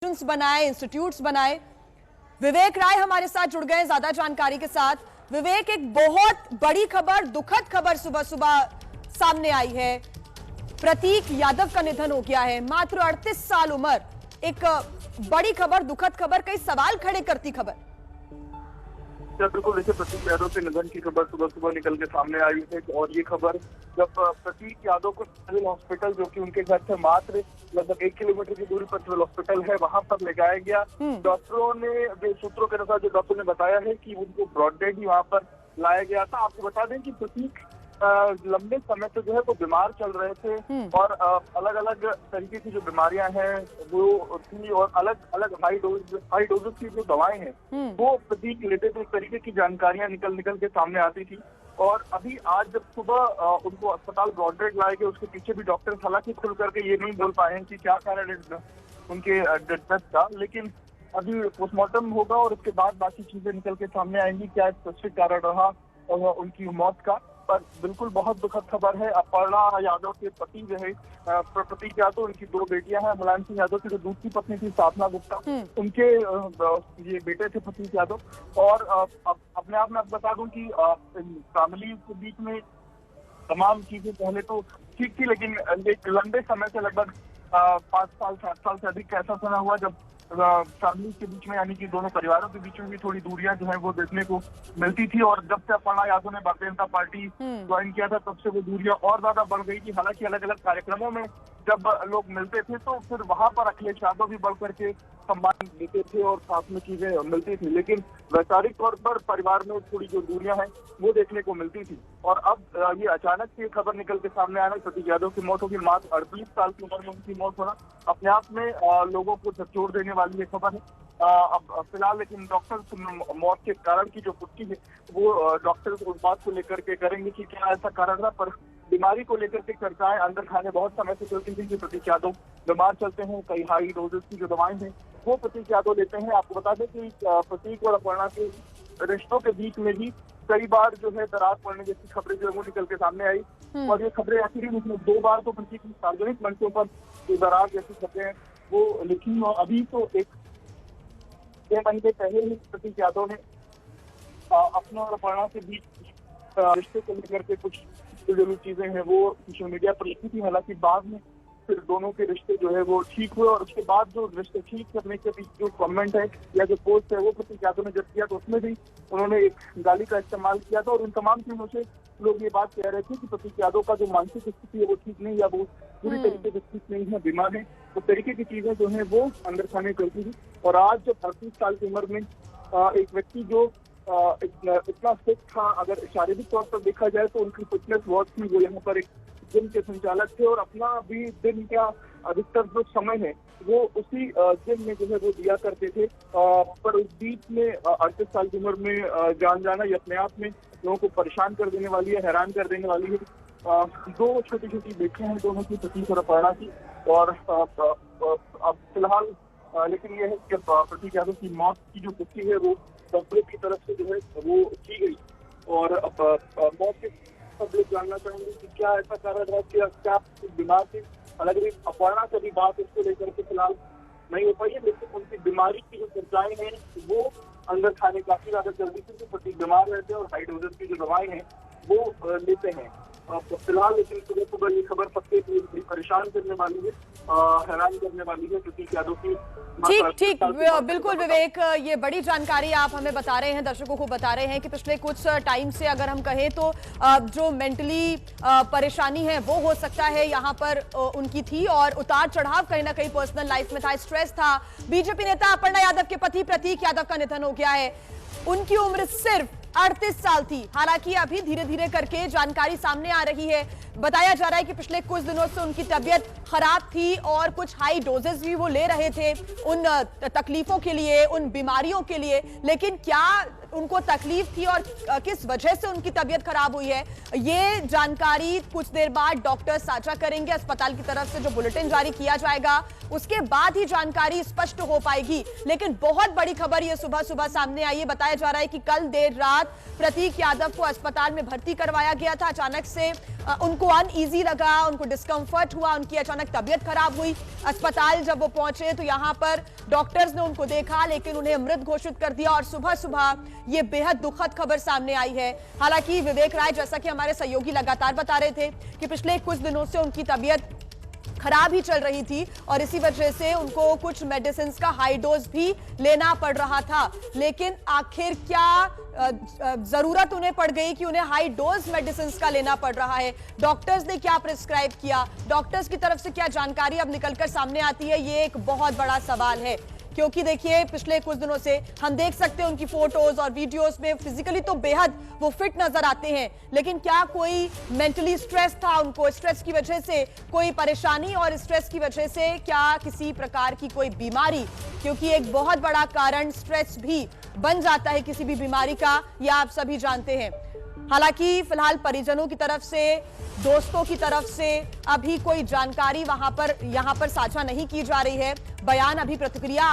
बनाए, इंस्टीट्यूट्स बनाए। विवेक राय हमारे साथ जुड़ गए ज्यादा जानकारी के साथ। विवेक, एक बहुत बड़ी खबर, दुखद खबर सुबह सुबह सामने आई है। प्रतीक यादव का निधन हो गया है, मात्र 38 साल उम्र। एक बड़ी खबर, दुखद खबर, कई सवाल खड़े करती खबर। बिल्कुल, देखिए प्रतीक यादव के निधन की खबर सुबह सुबह निकल के सामने आई है। और ये खबर जब प्रतीक यादव को सिविल हॉस्पिटल, जो कि उनके घर से मात्र लगभग 1 किलोमीटर की दूरी पर सिविल हॉस्पिटल है, वहां पर ले जाया गया। डॉक्टरों ने, जो सूत्रों के अनुसार जो डॉक्टर ने बताया है कि उनको ब्रॉड डेड ही वहां पर लाया गया था। आपको बता दें कि प्रतीक लंबे समय से जो है वो बीमार चल रहे थे और अलग अलग तरीके की जो बीमारियां हैं वो थी, और अलग अलग हाई डोजेस की जो दवाएं हैं वो प्रतीक लेते थे। इस तरीके की जानकारियां निकल के सामने आती थी। और अभी आज जब सुबह उनको अस्पताल ब्रॉड डेड लाए गए, उसके पीछे भी डॉक्टर हालांकि खुल करके ये नहीं बोल पाए हैं कि क्या कारण है उनके डेथ का, लेकिन अभी पोस्टमार्टम होगा और उसके बाद बाकी चीजें निकल के सामने आएंगी, क्या स्पेसिफिक कारण रहा उनकी मौत का। पर बिल्कुल बहुत दुखद खबर है। अपर्णा यादव के पति जो है प्रतीक यादव, उनकी 2 बेटियां हैं। मुलायम सिंह यादव की जो दूसरी पत्नी थी साधना गुप्ता, उनके ये बेटे थे प्रतीक यादव। और अपने आप में बता दूं कि फैमिली के बीच में तमाम चीजें पहले तो ठीक थी, लेकिन एक लंबे समय से लगभग 5 साल 7 साल से अधिक ऐसा समय हुआ जब फैमिली के बीच में, यानी कि दोनों परिवारों के बीच में भी थोड़ी दूरियां जो है वो देखने को मिलती थी। और जब से अपर्णा यादव ने भारतीय जनता पार्टी ज्वाइन किया था, तब से वो दूरियां और ज्यादा बढ़ गई थी। हालांकि अलग अलग कार्यक्रमों में जब लोग मिलते थे तो फिर वहां पर अखिलेश यादव भी बढ़ करके सम्मान देते थे और साथ में चीजें मिलती थी, लेकिन वैचारिक तौर पर परिवार में थोड़ी जो दूरियां हैं वो देखने को मिलती थी। और अब ये अचानक से खबर निकल के सामने आना, प्रतीक यादव की मौत होगी। मात्र 38 साल की उम्र में उनकी मौत होना अपने आप में लोगों को झकझोर देने वाली ये खबर है। अब फिलहाल लेकिन डॉक्टर मौत के कारण की जो पुष्टि है वो डॉक्टर उस बात को लेकर के करेंगे कि क्या ऐसा कारण रहा। पर बीमारी को लेकर के चर्चाएं अंदर खाने बहुत समय से चलती थी कि प्रतीक यादव बीमार चलते हैं, कई हाई डोजेस की जो दवाएं हैं वो प्रतीक यादव लेते हैं। आपको बता दें कि प्रतीक और अपर्णा के रिश्तों के बीच में भी कई बार जो है दरार पड़ने जैसी खबरें जो है वो निकल के सामने आई। और ये खबरें आखिरी में 2 बार तो प्रतीक सार्वजनिक मंचों पर दरार जैसी खबरें वो लिखी। और अभी तो 6 महीने पहले ही प्रतीक यादव ने अपने और अपर्णा के बीच रिश्ते को लेकर के कुछ जो चीजें हैं वो सोशल मीडिया पर लिखी थी। हालांकि बाद में फिर दोनों के रिश्ते जो है वो ठीक हुए, और उसके बाद जो रिश्ते ठीक करने के बीच जो कमेंट है या जो पोस्ट है वो प्रतीक यादव ने जब किया तो उसमें भी उन्होंने एक गाली का इस्तेमाल किया था। और उन तमाम चीजों से लोग ये बात कह रहे थे कि प्रतीक यादव का जो मानसिक स्थिति है वो ठीक नहीं, या वो पूरी तरीके से ठीक नहीं है, बीमार है। तो तरीके की चीजें जो है वो अंदर खाने करती थी। और आज जब 38 साल की उम्र में एक व्यक्ति जो इतना फिट था, अगर शारीरिक तौर पर देखा जाए तो उनकी फिटनेस बहुत थी। वो यहाँ पर एक जिम के संचालक थे और अपना भी दिन का अधिकतर जो समय है वो उसी जिम में जो है वो दिया करते थे। पर उस बीच में 38 साल की उम्र में जान जाना ये अपने आप में लोगों को परेशान कर देने वाली है, हैरान कर देने वाली है। 2 छोटी छोटी बेटियां हैं दोनों की, प्रतीक और अपर्णा की। और अब फिलहाल लेकिन ये है कि प्रतीक यादव की मौत की जो पुष्टि है वो डॉक्टरों की तरफ से जो है वो की गई। और मौत के सब लोग जानना चाहेंगे कि क्या ऐसा कारण रहा, क्या बीमार थे। हालांकि अपर्णा से भी बात इसको लेकर के फिलहाल नहीं हो पाई है, लेकिन उनकी बीमारी की जो चर्चाएं हैं वो अंदर खाने काफी ज्यादा जल्दी से प्रतीक बीमार रहते हैं और हाई डोजेस की जो दवाएं हैं वो लेते हैं। तो फिलहाल लेकिन सुबह सुबह ये खबर सबके लिए परेशान करने वाली है, हैरान करने वाली है प्रतीक यादव की। ठीक, बिल्कुल विवेक, ये बड़ी जानकारी आप हमें बता रहे हैं, दर्शकों को बता रहे हैं कि पिछले कुछ टाइम से अगर हम कहें तो जो मेंटली परेशानी है वो हो सकता है यहाँ पर उनकी थी, और उतार चढ़ाव कहीं ना कहीं पर्सनल लाइफ में था, स्ट्रेस था। बीजेपी नेता अपर्णा यादव के पति प्रतीक यादव का निधन हो गया है। उनकी उम्र सिर्फ 38 साल थी। हालांकि अभी धीरे धीरे करके जानकारी सामने आ रही है, बताया जा रहा है कि पिछले कुछ दिनों से उनकी तबीयत खराब थी और कुछ हाई डोजेस भी वो ले रहे थे उन तकलीफों के लिए, उन बीमारियों के लिए। लेकिन क्या उनको तकलीफ थी और किस वजह से उनकी तबीयत खराब हुई है, ये जानकारी कुछ देर बाद डॉक्टर साझा करेंगे। अस्पताल की तरफ से जो बुलेटिन जारी किया जाएगा उसके बाद ही जानकारी स्पष्ट हो पाएगी। लेकिन बहुत बड़ी खबर ये सुबह सुबह सामने आई है। बताया जा रहा है कि कल देर रात प्रतीक यादव को अस्पताल में भर्ती करवाया गया था। अचानक से उनको अनईजी लगा, उनको डिस्कंफर्ट हुआ, उनकी अचानक तबीयत खराब हुई। अस्पताल जब वो पहुंचे तो यहां पर डॉक्टर्स ने उनको देखा लेकिन उन्हें मृत घोषित कर दिया और सुबह सुबह ये बेहद दुखद खबर सामने आई है। हालांकि विवेक राय, जैसा कि हमारे सहयोगी लगातार बता रहे थे कि पिछले कुछ दिनों से उनकी तबीयत खराब ही चल रही थी और इसी वजह से उनको कुछ मेडिसिन का हाई डोज भी लेना पड़ रहा था। लेकिन आखिर क्या जरूरत उन्हें पड़ गई कि उन्हें हाई डोज मेडिसिन का लेना पड़ रहा है? डॉक्टर्स ने क्या प्रिस्क्राइब किया, डॉक्टर्स की तरफ से क्या जानकारी अब निकलकर सामने आती है, ये एक बहुत बड़ा सवाल है। क्योंकि देखिए पिछले कुछ दिनों से हम देख सकते हैं उनकी फोटोज और वीडियोस में फिजिकली तो बेहद वो फिट नजर आते हैं, लेकिन क्या कोई मेंटली स्ट्रेस था उनको, स्ट्रेस की वजह से कोई परेशानी और स्ट्रेस की वजह से क्या किसी प्रकार की कोई बीमारी? क्योंकि एक बहुत बड़ा कारण स्ट्रेस भी बन जाता है किसी भी बीमारी का, यह आप सभी जानते हैं। हालांकि फिलहाल परिजनों की तरफ से, दोस्तों की तरफ से अभी कोई जानकारी यहां पर साझा नहीं की जा रही है। बयान, अभी प्रतिक्रिया